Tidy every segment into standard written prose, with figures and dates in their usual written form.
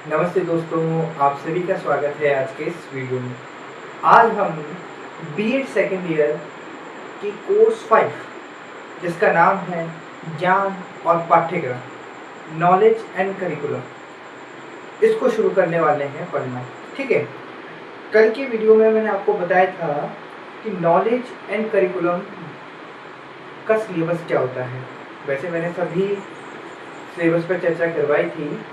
नमस्ते दोस्तों, आप सभी का स्वागत है आज के इस वीडियो में। आज हम बीएड सेकेंड ईयर की कोर्स 5 जिसका नाम है ज्ञान और पाठ्यक्रम, नॉलेज एंड करिकुलम, इसको शुरू करने वाले हैं पढ़ना। ठीक है, कल की वीडियो में मैंने आपको बताया था कि नॉलेज एंड करिकुलम का सिलेबस क्या होता है। वैसे मैंने सभी सिलेबस पर चर्चा करवाई थी।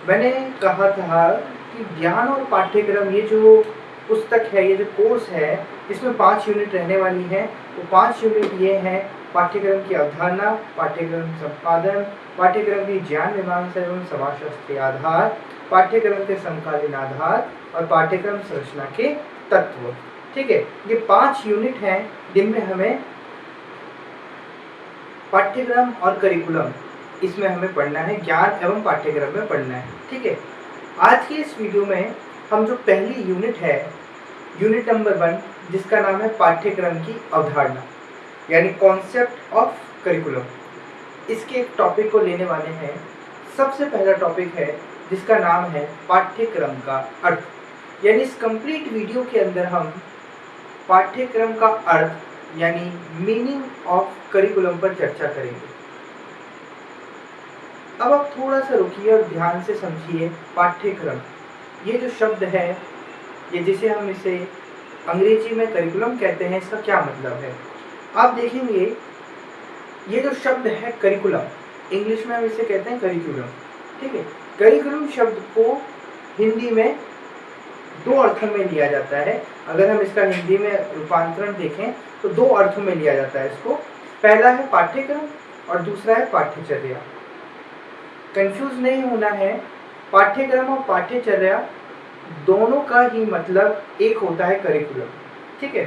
मैंने कहा था कि ज्ञान और पाठ्यक्रम, ये जो पुस्तक है, ये जो कोर्स है, इसमें 5 यूनिट रहने वाली है। वो 5 यूनिट ये हैं: पाठ्यक्रम की अवधारणा, पाठ्यक्रम संपादन, पाठ्यक्रम की ज्ञान मीमांसा एवं समाजशास्त्रीय आधार, पाठ्यक्रम के समकालीन आधार और पाठ्यक्रम संरचना के तत्व। ठीक है, ये 5 यूनिट हैं जिनमें हमें पाठ्यक्रम और करिकुलम, इसमें हमें पढ़ना है, ज्ञान एवं पाठ्यक्रम में पढ़ना है। ठीक है, आज की इस वीडियो में हम जो पहली यूनिट है, यूनिट नंबर 1, जिसका नाम है पाठ्यक्रम की अवधारणा, यानी कॉन्सेप्ट ऑफ करिकुलम, इसके एक टॉपिक को लेने वाले हैं। सबसे पहला टॉपिक है जिसका नाम है पाठ्यक्रम का अर्थ। यानी इस कंप्लीट वीडियो के अंदर हम पाठ्यक्रम का अर्थ यानी मीनिंग ऑफ करिकुलम पर चर्चा करेंगे। अब आप थोड़ा सा रुकिए और ध्यान से समझिए। पाठ्यक्रम, ये जो शब्द है, ये जिसे हम इसे अंग्रेजी में करिकुलम कहते हैं, इसका क्या मतलब है आप देखेंगे। ये जो शब्द है करिकुलम, इंग्लिश में हम इसे कहते हैं करिकुलम। ठीक है, करिकुलम शब्द को हिंदी में 2 अर्थों में लिया जाता है। अगर हम इसका हिंदी में रूपांतरण देखें तो 2 अर्थों में लिया जाता है इसको। पहला है पाठ्यक्रम और दूसरा है पाठ्यचर्या। कंफ्यूज नहीं होना है, पाठ्यक्रम और पाठ्यचर्या दोनों का ही मतलब एक होता है, करिकुलम। ठीक है,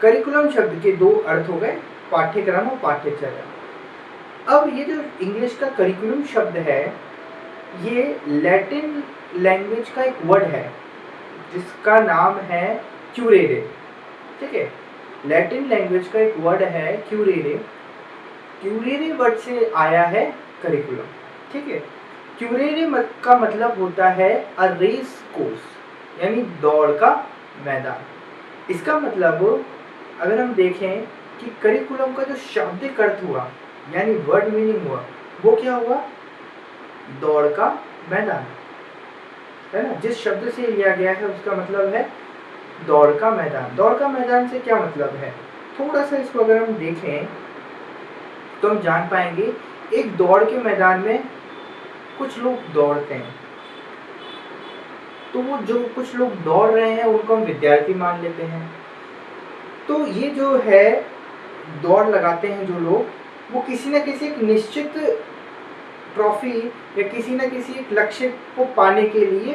करिकुलम शब्द के 2 अर्थ हो गए, पाठ्यक्रम और पाठ्यचर्या। अब ये जो इंग्लिश का करिकुलम शब्द है, ये लैटिन लैंग्वेज का एक वर्ड है जिसका नाम है क्यूरेरे। ठीक है, लैटिन लैंग्वेज का एक वर्ड है क्यूरेरे। क्यूरेरे वर्ड से आया है करिकुलम। ठीक है, क्यूरेरे का मतलब होता है अ रेस कोर्स, यानी दौड़ का मैदान। इसका मतलब अगर हम देखें कि करिकुलम का जो शाब्दिक अर्थ हुआ, यानी वर्ड मीनिंग हुआ, वो क्या हुआ? दौड़ का मैदान, है ना। जिस शब्द से लिया गया है उसका मतलब है दौड़ का मैदान। दौड़ का मैदान से क्या मतलब है? थोड़ा सा इसको अगर हम देखें तो हम जान पाएंगे। एक दौड़ के मैदान में कुछ लोग दौड़ते हैं, तो वो जो कुछ लोग दौड़ रहे हैं उनको हम विद्यार्थी मान लेते हैं। तो ये जो है दौड़ लगाते हैं जो लोग, वो किसी न किसी एक निश्चित ट्रॉफी या किसी न किसी एक लक्ष्य को पाने के लिए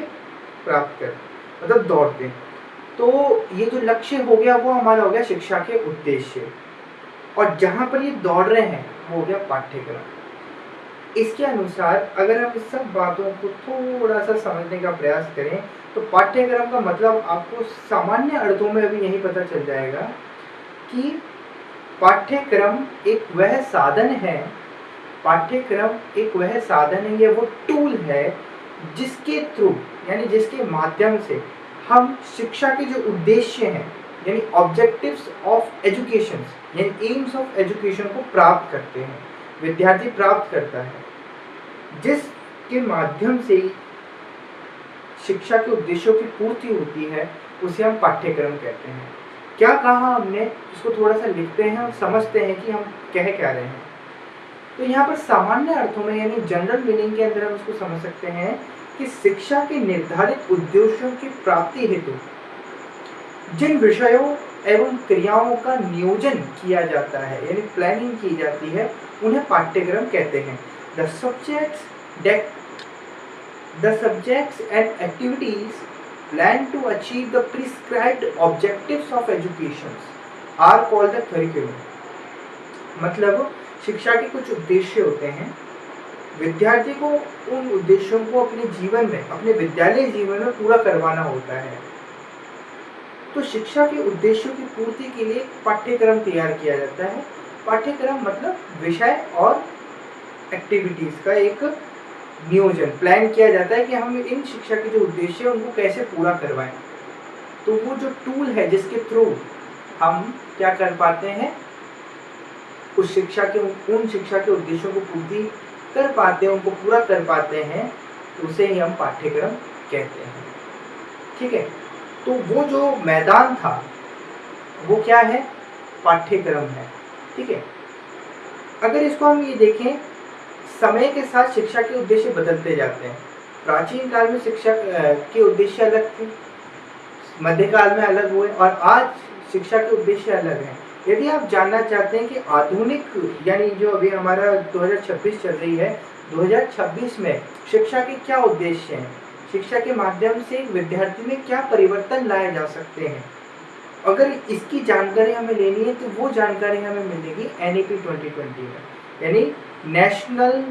प्राप्त कर, मतलब दौड़ते हैं। तो ये जो लक्ष्य हो गया वो हमारा हो गया शिक्षा के उद्देश्य, और जहाँ पर ये दौड़ रहे हैं वो हो गया पाठ्यक्रम। इसके अनुसार अगर हम इस सब बातों को थोड़ा सा समझने का प्रयास करें तो पाठ्यक्रम का मतलब आपको सामान्य अर्थों में अभी यही पता चल जाएगा कि पाठ्यक्रम एक वह साधन है, पाठ्यक्रम एक वह साधन है, ये वो टूल है जिसके थ्रू, यानी जिसके माध्यम से हम शिक्षा के जो उद्देश्य हैं, यानी ऑब्जेक्टिव्स ऑफ एजुकेशन, यानी एम्स ऑफ एजुकेशन को प्राप्त करते हैं, विद्यार्थी प्राप्त करता है। जिसके माध्यम से शिक्षा के उद्देश्यों की पूर्ति होती है उसे हम पाठ्यक्रम कहते हैं। क्या कहा हमने, इसको थोड़ा सा लिखते हैं और समझते हैं कि हम कह क्या रहे हैं। तो यहाँ पर सामान्य अर्थों में, यानी जनरल मीनिंग के अंदर हम इसको समझ सकते हैं कि शिक्षा के निर्धारित उद्देश्यों की प्राप्ति हेतु जिन विषयों एवं क्रियाओं का नियोजन किया जाता है, यानी प्लानिंग की जाती है, उन्हें पाठ्यक्रम कहते हैं। The subjects and activities planned to achieve the prescribed objectives of education are called the curriculum। मतलब शिक्षा के कुछ उद्देश्य होते हैं, विद्यार्थी को उन उद्देश्यों को अपने जीवन में, अपने विद्यालय जीवन में पूरा करवाना होता है। तो शिक्षा के उद्देश्यों की पूर्ति के लिए पाठ्यक्रम तैयार किया जाता है। पाठ्यक्रम मतलब विषय और एक्टिविटीज का एक नियोजन प्लान किया जाता है कि हम इन शिक्षा के जो उद्देश्य है उनको कैसे पूरा करवाएं। तो वो जो टूल है जिसके थ्रू हम क्या कर पाते हैं, उन शिक्षा के उद्देश्यों को पूर्ति कर पाते हैं, उनको पूरा कर पाते हैं, तो उसे ही हम पाठ्यक्रम कहते हैं। ठीक है, तो वो जो मैदान था वो क्या है, पाठ्यक्रम है। ठीक है, अगर इसको हम ये देखें, समय के साथ शिक्षा के उद्देश्य बदलते जाते हैं। प्राचीन काल में शिक्षा के उद्देश्य अलग थे, मध्यकाल में अलग हुए और आज शिक्षा के उद्देश्य अलग हैं। यदि आप जानना चाहते हैं कि आधुनिक यानी जो अभी हमारा 2026 चल रही है, 2026 में शिक्षा के क्या उद्देश्य हैं, शिक्षा के माध्यम से विद्यार्थी में क्या परिवर्तन लाए जा सकते हैं, अगर इसकी जानकारी हमें लेनी है तो वो जानकारी हमें मिलेगी NEP 2020 में, यानी नेशनल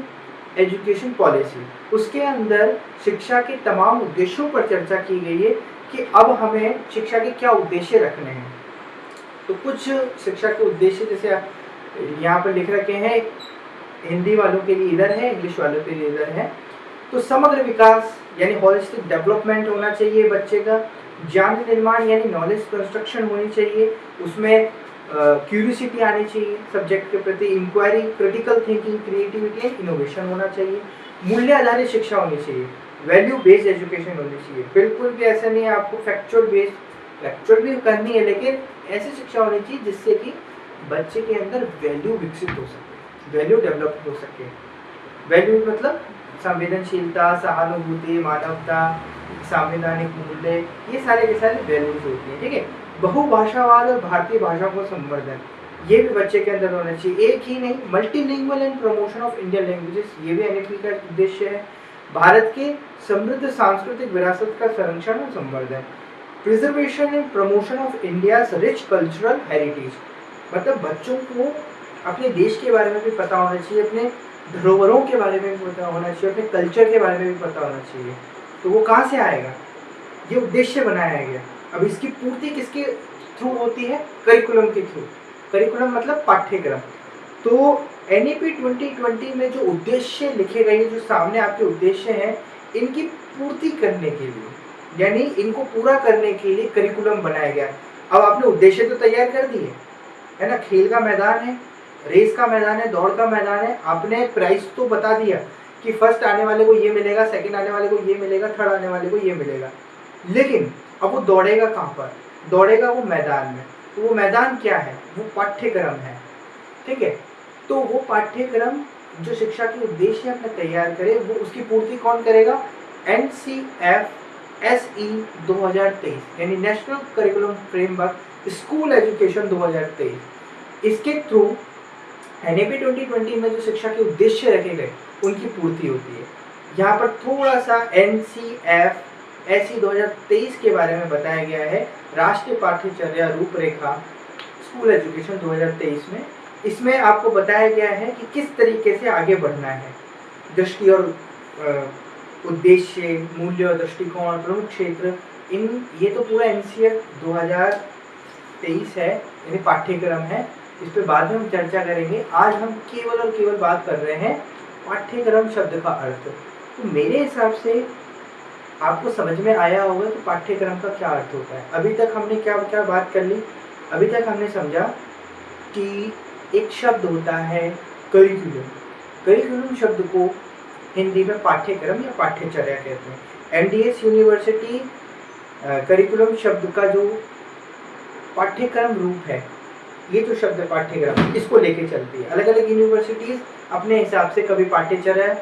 एजुकेशन पॉलिसी। उसके अंदर शिक्षा के तमाम उद्देश्यों पर चर्चा की गई है कि अब हमें शिक्षा के क्या उद्देश्य रखने हैं। तो कुछ शिक्षा के उद्देश्य जैसे यहाँ पर लिख रखे हैं, हिंदी वालों के लिए इधर है, इंग्लिश वालों के लिए इधर है। तो समग्र विकास यानी होलिस्टिक डेवलपमेंट होना चाहिए बच्चे का, ज्ञान निर्माण यानी नॉलेज कंस्ट्रक्शन होनी चाहिए, उसमें क्यूरियोसिटी आनी चाहिए सब्जेक्ट के प्रति, inquiry, critical thinking, creativity and innovation होना चाहिए, मूल्य आधारित शिक्षा होनी चाहिए, वैल्यू बेस्ड एजुकेशन होनी चाहिए। बिल्कुल भी ऐसा नहीं है आपको फैक्चुअल भी करनी है, लेकिन ऐसी शिक्षा होनी चाहिए जिससे कि बच्चे के अंदर वैल्यू विकसित हो सके, वैल्यू डेवलप हो सके। वैल्यू मतलब संवेदनशीलता, सहानुभूति, मानवता, संवैधानिक मूल्य, ये सारे के सारे वैल्यूज होती हैं। ठीक है, बहुभाषावाद और भारतीय भाषाओं को संवर्धन, ये भी बच्चे के अंदर होना चाहिए। एक ही नहीं, multilingual and promotion of Indian languages, ये भी NEP का उद्देश्य है। भारत के समृद्ध सांस्कृतिक विरासत का संरक्षण और संवर्धन, preservation and promotion of India's rich cultural heritage, मतलब बच्चों को अपने देश के बारे में भी पता होना चाहिए, अपने धरोहरों के बारे में भी पता होना चाहिए, अपने कल्चर के बारे में भी पता होना चाहिए। तो वो कहाँ से आएगा, ये उद्देश्य बनाया गया। अब इसकी पूर्ति किसके थ्रू होती है, करिकुलम के थ्रू। करिकुलम मतलब पाठ्यक्रम। तो NEP 2020 में जो उद्देश्य लिखे गए, जो सामने आपके उद्देश्य हैं, इनकी पूर्ति करने के लिए यानी इनको पूरा करने के लिए करिकुलम बनाया गया। अब आपने उद्देश्य तो तैयार कर दिए है ना, खेल का मैदान है, रेस का मैदान है, दौड़ का मैदान है, आपने प्राइस तो बता दिया कि फर्स्ट आने वाले को ये मिलेगा, सेकंड आने वाले को ये मिलेगा, थर्ड आने वाले को ये मिलेगा, लेकिन अब वो दौड़ेगा कहाँ पर, दौड़ेगा वो मैदान में। तो वो मैदान क्या है, वो पाठ्यक्रम है। ठीक है, तो वो पाठ्यक्रम जो शिक्षा के उद्देश्य अपने तैयार करे, वो उसकी पूर्ति कौन करेगा, NCFSE 2023 यानी national curriculum framework school education 2023। इसके थ्रू NEP 2020 में जो शिक्षा के उद्देश्य रखे गए उनकी पूर्ति होती है। यहाँ पर थोड़ा सा NCFSE 2023 के बारे में बताया गया है, राष्ट्रीय पाठ्यचर्या रूपरेखा स्कूल एजुकेशन 2023 में। इसमें आपको बताया गया है कि किस तरीके से आगे बढ़ना है, दृष्टि और उद्देश्य, मूल्य और दृष्टिकोण, प्रमुख क्षेत्र, ये तो पूरा NCF 2023 है, यानी पाठ्यक्रम है। इस पर बाद में हम चर्चा करेंगे। आज हम केवल और केवल बात कर रहे हैं पाठ्यक्रम शब्द का अर्थ। तो मेरे हिसाब से आपको समझ में आया होगा कि पाठ्यक्रम का क्या अर्थ होता है। अभी तक हमने क्या क्या बात कर ली, अभी तक हमने समझा कि एक शब्द होता है करिकुलम। करिकुलम शब्द को हिंदी में पाठ्यक्रम या पाठ्यचर्या कहते हैं। MDS यूनिवर्सिटी करिकुलम शब्द का जो पाठ्यक्रम रूप है, ये जो शब्द पाठ्यक्रम, इसको लेके चलती है। अलग अलग यूनिवर्सिटीज अपने हिसाब से कभी पाठ्यचर्या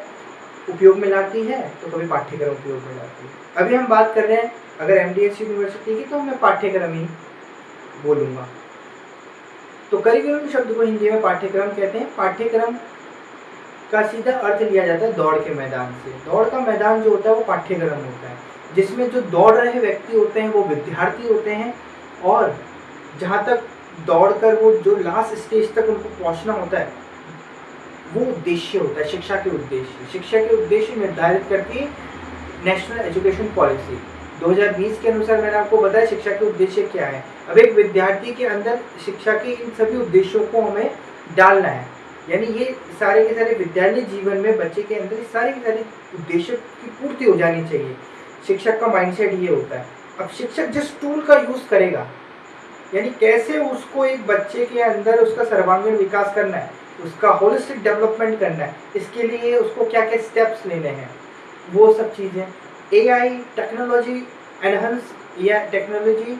उपयोग में लाती है तो कभी पाठ्यक्रम उपयोग में लाती है। अभी हम बात कर रहे हैं अगर MDS यूनिवर्सिटी की, तो मैं पाठ्यक्रम ही बोलूँगा। तो करिकुलम शब्द को हिंदी में पाठ्यक्रम कहते हैं। पाठ्यक्रम का सीधा अर्थ लिया जाता है दौड़ के मैदान से। दौड़ का मैदान जो होता है वो पाठ्यक्रम होता है, जिसमें जो दौड़ रहे व्यक्ति होते हैं वो विद्यार्थी होते हैं, और जहाँ तक दौड़कर वो जो लास्ट स्टेज तक उनको पहुँचना होता है वो उद्देश्य होता है, शिक्षा के उद्देश्य। शिक्षा के उद्देश्य निर्धारित करती है नेशनल एजुकेशन पॉलिसी 2020 के अनुसार। मैंने आपको बताया शिक्षा के उद्देश्य क्या है। अब एक विद्यार्थी के अंदर शिक्षा के इन सभी उद्देश्यों को हमें डालना है। यानी ये सारे के सारे विद्यालय जीवन में बच्चे के अंदर सारे के सारे उद्देश्य की पूर्ति हो जानी चाहिए। शिक्षक का माइंडसेट ये होता है। अब शिक्षक जिस टूल का यूज़ करेगा, यानी कैसे उसको एक बच्चे के अंदर उसका सर्वांगीण विकास करना है, उसका होलिस्टिक डेवलपमेंट करना है, इसके लिए उसको क्या क्या स्टेप्स लेने हैं, वो सब चीज़ें एआई टेक्नोलॉजी एनहांस या टेक्नोलॉजी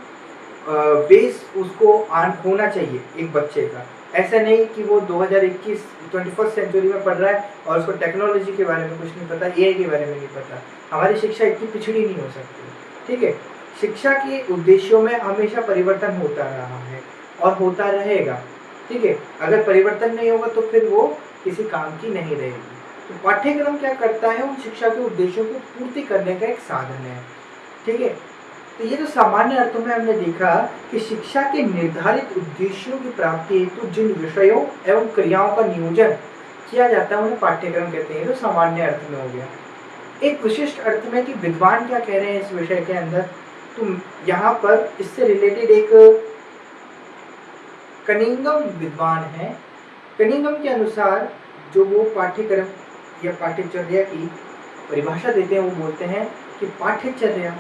बेस उसको आन होना चाहिए एक बच्चे का। ऐसा नहीं कि वो 2021 21st सेंचुरी में पढ़ रहा है और उसको टेक्नोलॉजी के बारे में कुछ नहीं पता, एआई के बारे में नहीं पता। हमारी शिक्षा इतनी पिछड़ी नहीं हो सकती, ठीक है। शिक्षा के उद्देश्यों में हमेशा परिवर्तन होता रहा है और होता रहेगा, ठीक है। अगर परिवर्तन नहीं होगा तो फिर वो किसी काम की नहीं रहेगी। तो पाठ्यक्रम क्या करता है, उन शिक्षा के उद्देश्यों को पूर्ति करने का एक साधन है, ठीक है। तो ये तो सामान्य अर्थों में हमने देखा कि शिक्षा के निर्धारित उद्देश्यों की प्राप्ति हेतु जिन विषयों एवं क्रियाओं का नियोजन किया जाता है उन्हें पाठ्यक्रम कहते हैं। तो सामान्य अर्थ में हो गया। एक विशिष्ट अर्थ में कि विद्वान क्या कह रहे हैं इस विषय के अंदर, तो यहाँ पर इससे रिलेटेड एक कनिंघम विद्वान है। कनिंघम के अनुसार जो वो पाठ्यक्रम या पाठ्यचर्या की परिभाषा देते हैं, वो बोलते हैं कि पाठ्यचर्या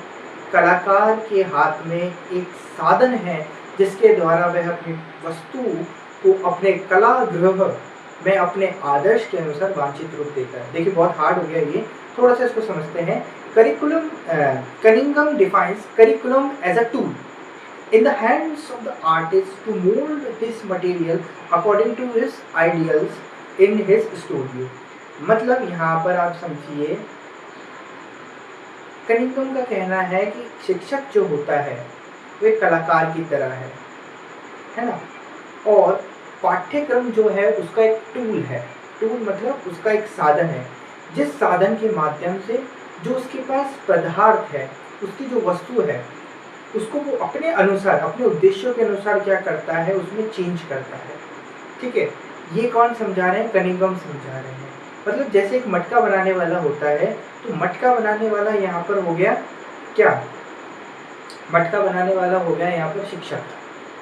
कलाकार के हाथ में एक साधन है जिसके द्वारा वह अपनी वस्तु को अपने कला गृह में अपने आदर्श के अनुसार वांछित रूप देता है। देखिए बहुत हार्ड हो गया ये, थोड़ा सा इसको समझते हैं। Curriculum Cunningham defines curriculum as a tool in the hands of the artist to mold his material according to his ideals in his studio। मतलब यहाँ पर आप समझिए, कनिंघम का कहना है कि शिक्षक जो होता है वो एक कलाकार की तरह है ना, और पाठ्यक्रम जो है उसका एक टूल है। टूल मतलब उसका एक साधन है, जिस साधन के माध्यम से जो उसके पास पदार्थ है, उसकी जो वस्तु है, उसको वो अपने अनुसार अपने उद्देश्यों के अनुसार क्या करता है, उसमें चेंज करता है, ठीक है। ये कौन समझा रहे हैं, कनिंघम समझा रहे हैं। मतलब जैसे एक मटका बनाने वाला होता है, तो मटका बनाने वाला यहाँ पर हो गया क्या, मटका बनाने वाला हो गया यहाँ पर शिक्षक,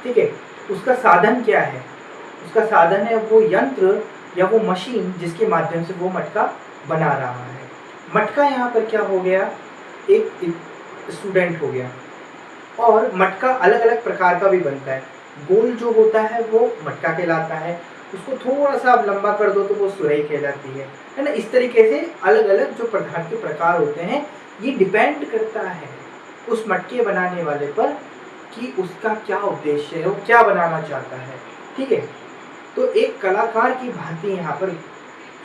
ठीक है। उसका साधन क्या है, उसका साधन है वो यंत्र या वो मशीन जिसके माध्यम से वो मटका बना रहा है। मटका यहाँ पर क्या हो गया, एक स्टूडेंट हो गया। और मटका अलग अलग प्रकार का भी बनता है। गोल जो होता है वो मटका कहलाता है, उसको थोड़ा सा आप लंबा कर दो तो वो सुराही कहलाती है ना। इस तरीके से अलग अलग जो पदार्थ के प्रकार होते हैं, ये डिपेंड करता है उस मटके बनाने वाले पर कि उसका क्या उद्देश्य है, वो क्या बनाना चाहता है, ठीक है। तो एक कलाकार की भांति यहाँ पर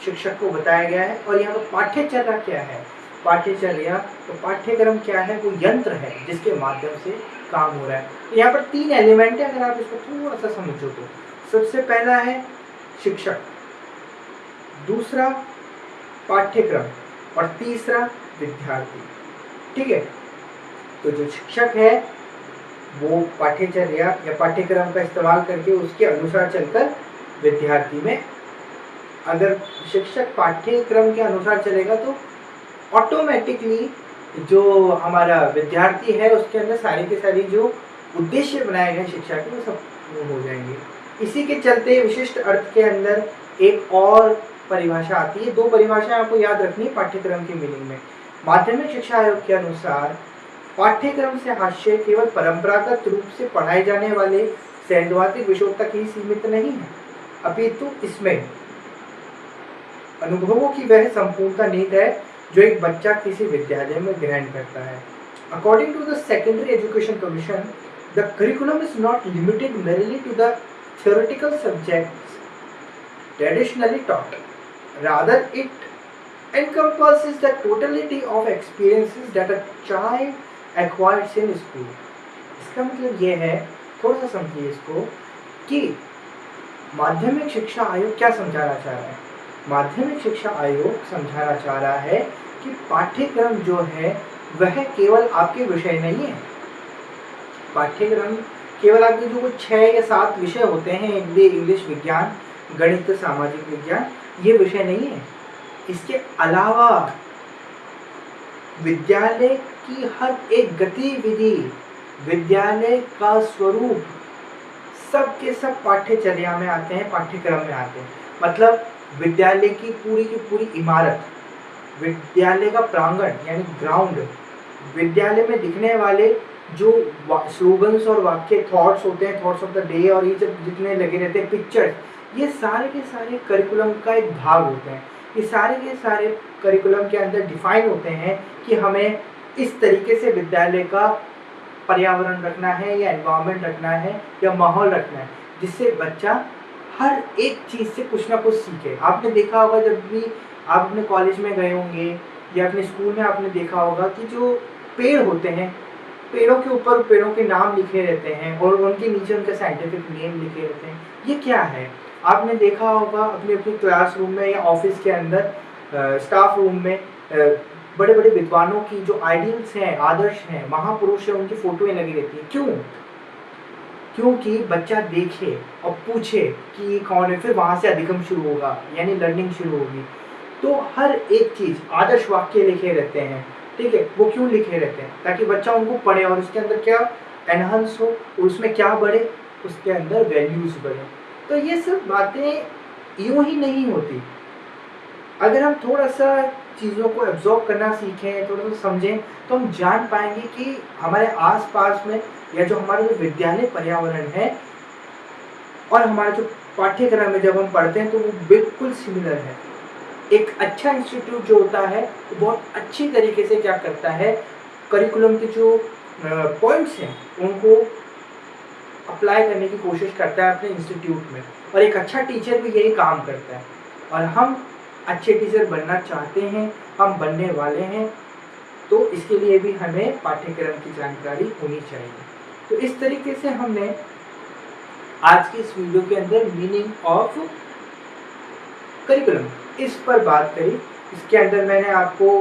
शिक्षक को बताया गया है। और यहाँ पर पाठ्यचर्या क्या है, पाठ्यचर्या तो पाठ्यक्रम क्या है, वो यंत्र है जिसके माध्यम से काम हो रहा है। तो यहाँ पर 3 एलिमेंट है, अगर आप इसको थोड़ा सा समझो तो सबसे पहला है शिक्षक, दूसरा पाठ्यक्रम और तीसरा विद्यार्थी, ठीक है। तो जो शिक्षक है वो पाठ्यचर्या या पाठ्यक्रम का इस्तेमाल करके उसके अनुसार चलकर विद्यार्थी में, अगर शिक्षक पाठ्यक्रम के अनुसार चलेगा तो ऑटोमेटिकली जो हमारा विद्यार्थी है उसके अंदर सारी के सारी जो उद्देश्य बनाए गए शिक्षा के वो सब हो जाएंगे। इसी के चलते विशिष्ट अर्थ के अंदर एक और परिभाषा आती है। 2 परिभाषाएं आपको याद रखनी है पाठ्यक्रम की मीनिंग में। माध्यमिक शिक्षा आयोग के अनुसार पाठ्यक्रम से हास्य केवल परंपरागत रूप से पढ़ाए जाने वाले सैद्धांतिक विषयों तक ही सीमित नहीं है, अपितु इसमें अनुभवों की वह संपूर्णता नीति है जो एक बच्चा किसी विद्यालय में ग्रहण करता है। According to the Secondary Education Commission, the curriculum is not limited merely to the theoretical subjects traditionally taught. Rather, it encompasses the totality of experiences that a child acquires in school. इसका मतलब ये है, थोड़ा सा समझिए इसको, कि माध्यमिक शिक्षा आयोग क्या समझाना चाह रहा है। माध्यमिक शिक्षा आयोग समझाना चाह रहा है कि पाठ्यक्रम जो है वह केवल आपके विषय नहीं है। पाठ्यक्रम केवल आपके जो 6 या 7 विषय होते हैं, हिंदी, इंग्लिश, विज्ञान, गणित, सामाजिक विज्ञान, ये विषय नहीं है। इसके अलावा विद्यालय की हर एक गतिविधि, विद्यालय का स्वरूप, सब के सब पाठ्यचर्या में आते हैं, पाठ्यक्रम में आते हैं। मतलब विद्यालय की पूरी इमारत, विद्यालय का प्रांगण यानी ग्राउंड, विद्यालय में दिखने वाले जो स्लोगन्स और वाक्य, थॉट्स होते हैं, थॉट्स ऑफ द डे, और ये सब जितने लगे रहते हैं, पिक्चर्स, ये सारे के सारे करिकुलम का एक भाग होते हैं। ये सारे के सारे करिकुलम के अंदर डिफाइन होते हैं कि हमें इस तरीके से विद्यालय का पर्यावरण रखना है या एनवायरनमेंट रखना है या माहौल रखना है, जिससे बच्चा हर एक चीज़ से कुछ ना कुछ सीखे। आपने देखा होगा जब भी आप अपने कॉलेज में गए होंगे या अपने स्कूल में आपने देखा होगा कि जो पेड़ होते हैं, पेड़ों के ऊपर पेड़ों के नाम लिखे रहते हैं और उनके नीचे उनके साइंटिफिक नेम लिखे रहते हैं। ये क्या है? आपने देखा होगा अपने अपने क्लासरूम में या ऑफिस के अंदर स्टाफ रूम में बड़े बड़े विद्वानों की जो आइडियल्स हैं, आदर्श हैं, महापुरुष हैं, उनकी फोटोएं लगी रहती हैं। क्यों? क्योंकि बच्चा देखे और पूछे कि ये कौन है, फिर वहाँ से अधिगम शुरू होगा यानी लर्निंग शुरू होगी। तो हर एक चीज़, आदर्श वाक्य लिखे रहते हैं, ठीक है? वो क्यों लिखे रहते हैं? ताकि बच्चा उनको पढ़े और उसके अंदर क्या एनहांस हो, उसमें क्या बढ़े, उसके अंदर वैल्यूज़ बढ़े। तो ये सब बातें यूँ ही नहीं होती। अगर हम थोड़ा-सा चीज़ों को एब्ज़ॉर्ब करना सीखें, थोड़ा-सा समझें, तो हम जान पाएँगे कि हमारे आस-पास में या जो हमारा जो विद्यालय पर्यावरण है और हमारा जो पाठ्यक्रम है, जब हम पढ़ते हैं तो वो बिल्कुल सिमिलर है। एक अच्छा इंस्टीट्यूट जो होता है, वो बहुत अच्छी तरीके से क्या करता है, करिकुलम के जो पॉइंट्स हैं, उनको अप्लाई करने की कोशिश करता है अपने इंस्टीट्यूट में, और एक अच्छा टीचर भी यही काम करता है। और हम अच्छे टीचर बनना चाहते हैं, हम बनने वाले हैं, तो इसके लिए भी हमें पाठ्यक्रम की जानकारी होनी चाहिए। तो इस तरीके से हमने आज की इस वीडियो के अंदर मीनिंग ऑफ करिकुलम इस पर बात करी। इसके अंदर मैंने आपको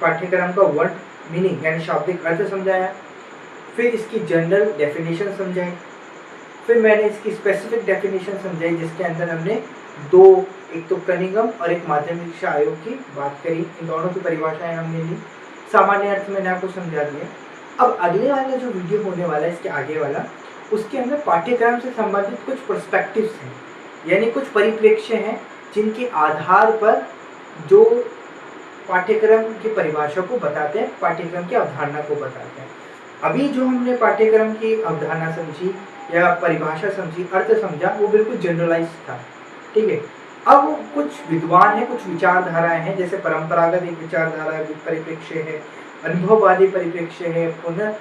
पाठ्यक्रम का वर्ड मीनिंग यानी शाब्दिक अर्थ समझाया, फिर इसकी जनरल डेफिनेशन समझाई, फिर मैंने इसकी स्पेसिफिक डेफिनेशन समझाई जिसके अंदर हमने दो, एक तो कनिंघम और एक माध्यमिक शिक्षा आयोग की बात करी। इन दोनों की परिभाषाएं हमने ली, सामान्य अर्थ मैंने आपको समझा दिया। अब अगले वाला जो वीडियो होने वाला है, इसके आगे वाला, उसके अंदर पाठ्यक्रम से संबंधित कुछ पर्सपेक्टिव्स हैं, यानी कुछ परिप्रेक्ष्य हैं जिनके आधार पर जो पाठ्यक्रम की परिभाषा को बताते हैं, पाठ्यक्रम की अवधारणा को बताते हैं। अभी जो हमने पाठ्यक्रम की अवधारणा समझी या परिभाषा समझी, अर्थ समझा, वो बिल्कुल जनरलाइज था, ठीक है? अब कुछ विद्वान हैं, कुछ विचारधाराएं हैं, जैसे परंपरागत एक विचारधारा परिप्रेक्ष्य है, अनुभववादी परिप्रेक्ष्य है, पुनः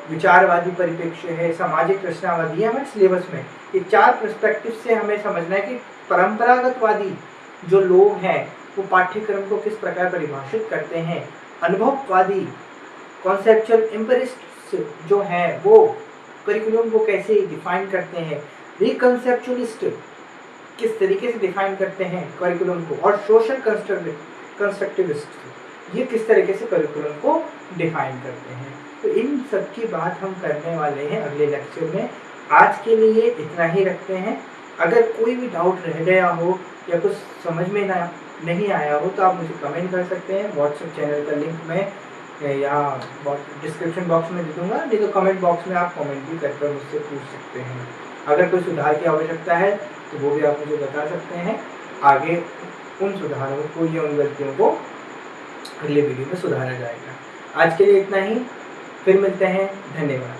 विचारवादी परिप्रेक्ष्य है, सामाजिक रचनावादी है। हमारे सिलेबस में ये 4 पर्सपेक्टिव से हमें समझना है कि परंपरागतवादी जो लोग हैं वो पाठ्यक्रम को किस प्रकार परिभाषित करते हैं, अनुभववादी कॉन्सेप्चुअल एम्पिरिस्ट्स जो हैं वो करिकुलम को कैसे डिफाइन करते हैं, रिकंसेप्चुअलिस्ट किस तरीके से डिफाइन करते हैं करिकुलम को, और सोशल कंस्ट्रक्टिविस्ट ये किस तरीके से करिकुलम को डिफाइन करते हैं। तो इन सब की बात हम करने वाले हैं अगले लेक्चर में। आज के लिए इतना ही रखते हैं। अगर कोई भी डाउट रह गया हो या कुछ समझ में नहीं आया हो तो आप मुझे कमेंट कर सकते हैं। व्हाट्सएप चैनल का लिंक मैं यहाँ डिस्क्रिप्शन बॉक्स में दे दूँगा, नहीं तो कमेंट बॉक्स में आप कमेंट भी करके मुझसे पूछ सकते हैं। अगर कोई सुधार की आवश्यकता है तो वो भी आप मुझे बता सकते हैं। आगे उन सुधारों को या उन गलतियों को अगले वीडियो में सुधारा जाएगा। आज के लिए इतना ही, फिर मिलते हैं। धन्यवाद।